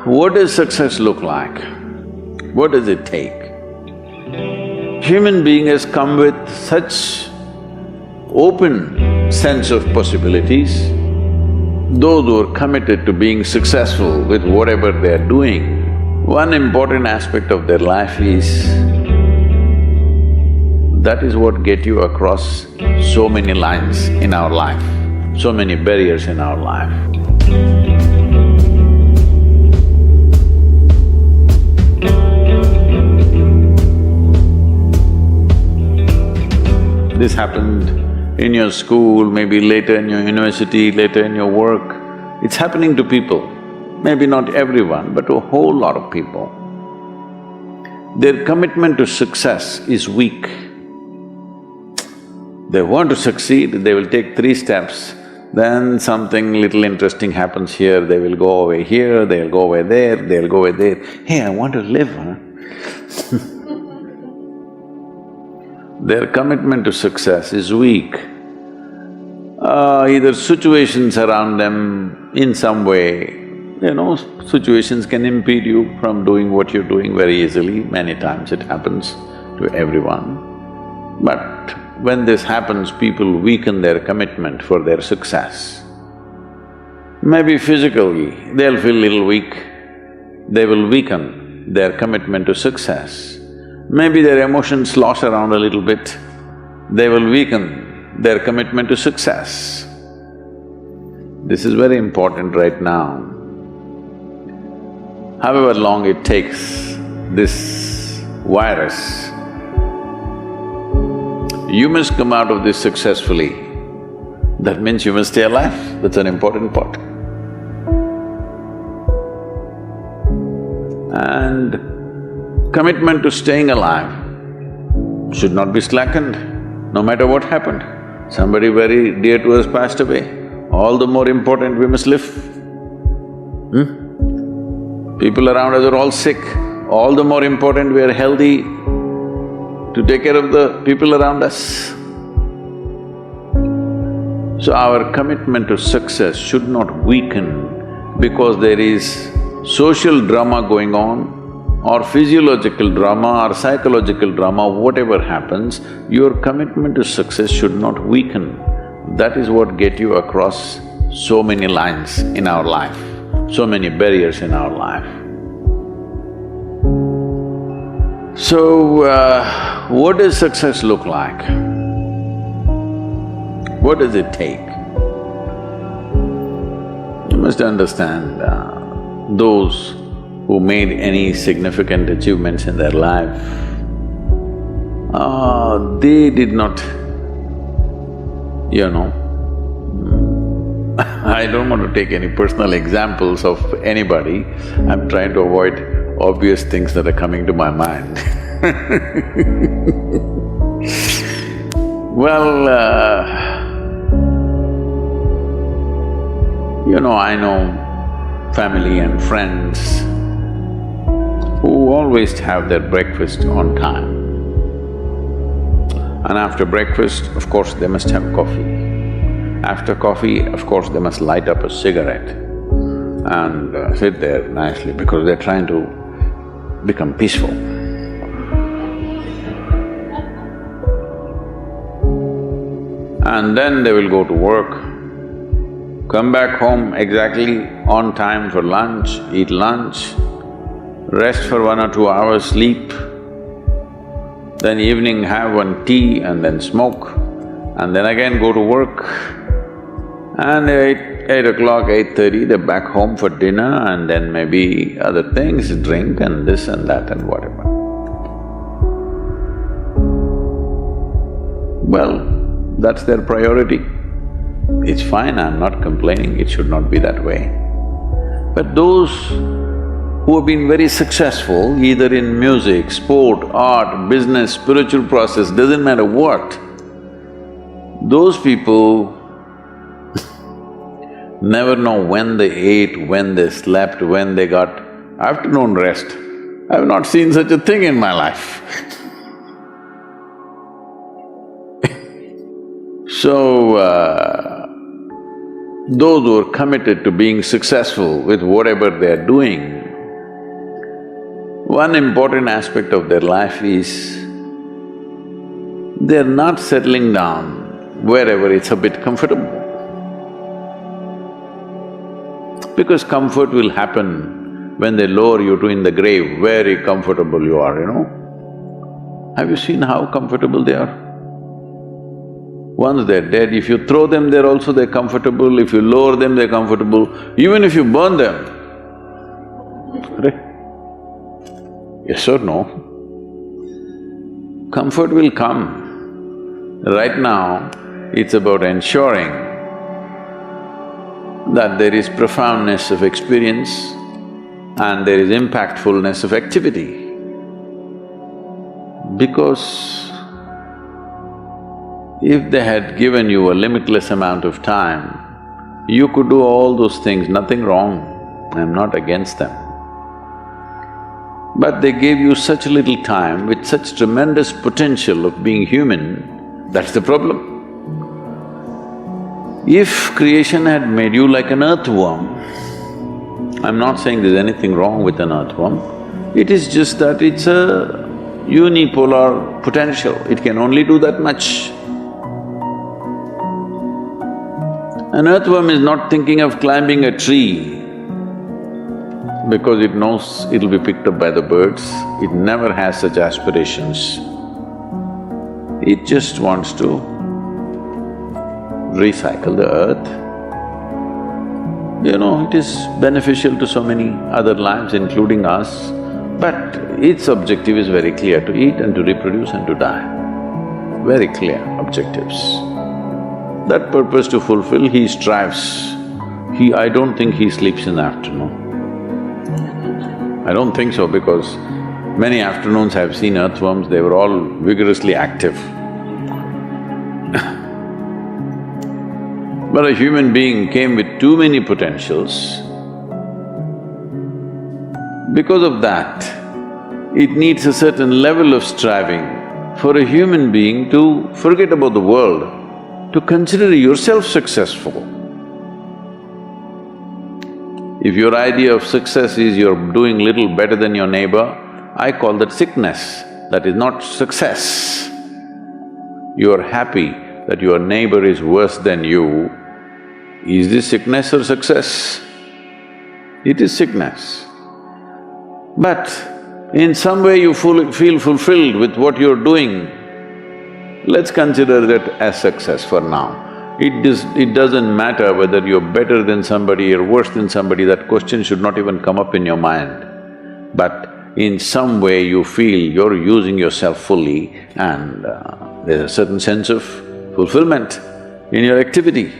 What does success look like? What does it take? Human being has come with such open sense of possibilities. Those who are committed to being successful with whatever they are doing, one important aspect of their life is that is what get you across so many lines in our life, so many barriers in our life. This happened in your school, maybe later in your university, later in your work. It's happening to people, maybe not everyone, but to a whole lot of people. Their commitment to success is weak. They want to succeed, they will take 3 steps, then something little interesting happens here, they will go away here, they'll go away there, they'll go away there. Hey, I want to live, huh? Their commitment to success is weak. Either situations around them in some way, situations can impede you from doing what you're doing very easily. Many times it happens to everyone. But when this happens, people weaken their commitment for their success. Maybe physically, they'll feel little weak, they will weaken their commitment to success. Maybe their emotions slosh around a little bit, they will weaken their commitment to success. This is very important right now. However long it takes, this virus, you must come out of this successfully. That means you must stay alive, that's an important part. And commitment to staying alive should not be slackened, no matter what happened. Somebody very dear to us passed away, all the more important we must live. People around us are all sick, all the more important we are healthy to take care of the people around us. So our commitment to success should not weaken because there is social drama going on or physiological drama or psychological drama, whatever happens, your commitment to success should not weaken. That is what get you across so many lines in our life, so many barriers in our life. So, what does success look like? What does it take? You must understand, those who made any significant achievements in their life, they did not, I don't want to take any personal examples of anybody, I'm trying to avoid obvious things that are coming to my mind. Well, I know family and friends who always have their breakfast on time. And after breakfast, of course, they must have coffee. After coffee, of course, they must light up a cigarette and sit there nicely because they're trying to become peaceful. And then they will go to work, come back home exactly on time for lunch, eat lunch, rest for 1 or 2 hours, sleep, then evening have one tea and then smoke, and then again go to work. And 8 o'clock, 8:30, they're back home for dinner and then maybe other things, drink and this and that and whatever. Well, that's their priority. It's fine, I'm not complaining, it should not be that way. But those who have been very successful, either in music, sport, art, business, spiritual process, doesn't matter what, those people never know when they ate, when they slept, when they got afternoon rest. I've not seen such a thing in my life. So, those who are committed to being successful with whatever they are doing, One important aspect of their life is they're not settling down wherever it's a bit comfortable. Because comfort will happen when they lower you to in the grave, very comfortable you are, you know. Have you seen how comfortable they are? Once they're dead, if you throw them there also they're comfortable, if you lower them they're comfortable, even if you burn them. Right? Yes or no? Comfort will come. Right now, it's about ensuring that there is profoundness of experience and there is impactfulness of activity. Because if they had given you a limitless amount of time, you could do all those things, nothing wrong, I'm not against them. But they gave you such little time with such tremendous potential of being human, that's the problem. If creation had made you like an earthworm, I'm not saying there's anything wrong with an earthworm, it is just that it's a unipolar potential, it can only do that much. An earthworm is not thinking of climbing a tree because it knows it'll be picked up by the birds, it never has such aspirations. It just wants to recycle the earth. You know, it is beneficial to so many other lives, including us, but its objective is very clear, to eat and to reproduce and to die. Very clear objectives. That purpose to fulfill, he strives. I don't think he sleeps in the afternoon. I don't think so because many afternoons I've seen earthworms, they were all vigorously active. But a human being came with too many potentials. Because of that, it needs a certain level of striving for a human being to forget about the world, to consider yourself successful. If your idea of success is you're doing little better than your neighbor, I call that sickness, that is not success. You are happy that your neighbor is worse than you. Is this sickness or success? It is sickness. But in some way you feel fulfilled with what you're doing, let's consider that as success for now. It doesn't matter whether you're better than somebody or worse than somebody, that question should not even come up in your mind. But in some way you feel you're using yourself fully and there's a certain sense of fulfillment in your activity.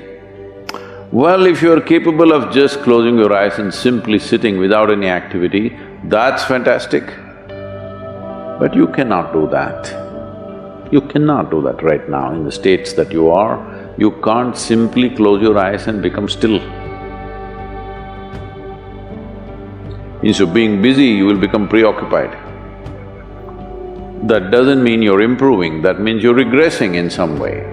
Well, if you're capable of just closing your eyes and simply sitting without any activity, that's fantastic. But you cannot do that. You cannot do that right now in the states that you are. You can't simply close your eyes and become still. Instead of being busy, you will become preoccupied. That doesn't mean you're improving, that means you're regressing in some way.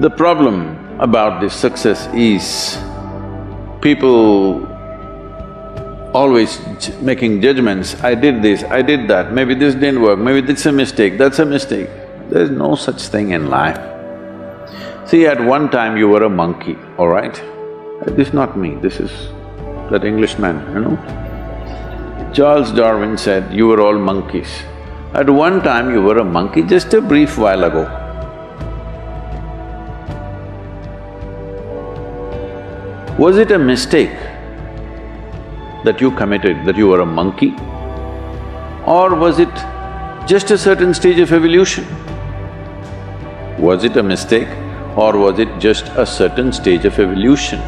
The problem about this success is people always making judgments, I did this, I did that, maybe this didn't work, maybe this is a mistake, that's a mistake. There's no such thing in life. See, at one time you were a monkey, all right? This is not me, this is that Englishman, you know. Charles Darwin said, you were all monkeys. At one time you were a monkey, just a brief while ago. Was it a mistake that you committed, that you were a monkey? Or was it just a certain stage of evolution? Was it a mistake or was it just a certain stage of evolution?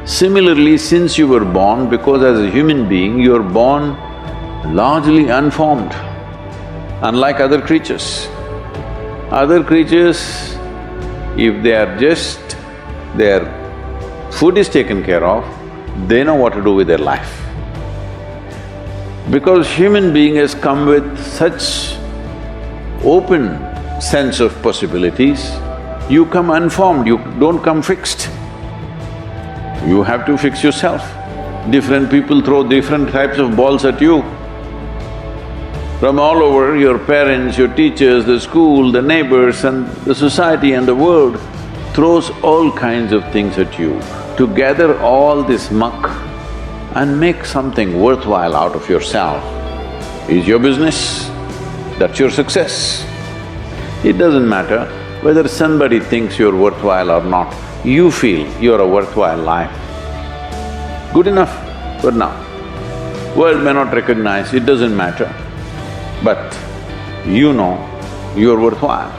Similarly, since you were born, because as a human being, you're born largely unformed, unlike other creatures. Other creatures, if they are just… their food is taken care of, they know what to do with their life. Because human being has come with such open sense of possibilities, you come unformed, you don't come fixed. You have to fix yourself. Different people throw different types of balls at you. From all over, your parents, your teachers, the school, the neighbors and the society and the world throws all kinds of things at you. To gather all this muck and make something worthwhile out of yourself is your business, that's your success. It doesn't matter whether somebody thinks you're worthwhile or not, you feel you're a worthwhile life. Good enough for now. World may not recognize, it doesn't matter, but you know you're worthwhile.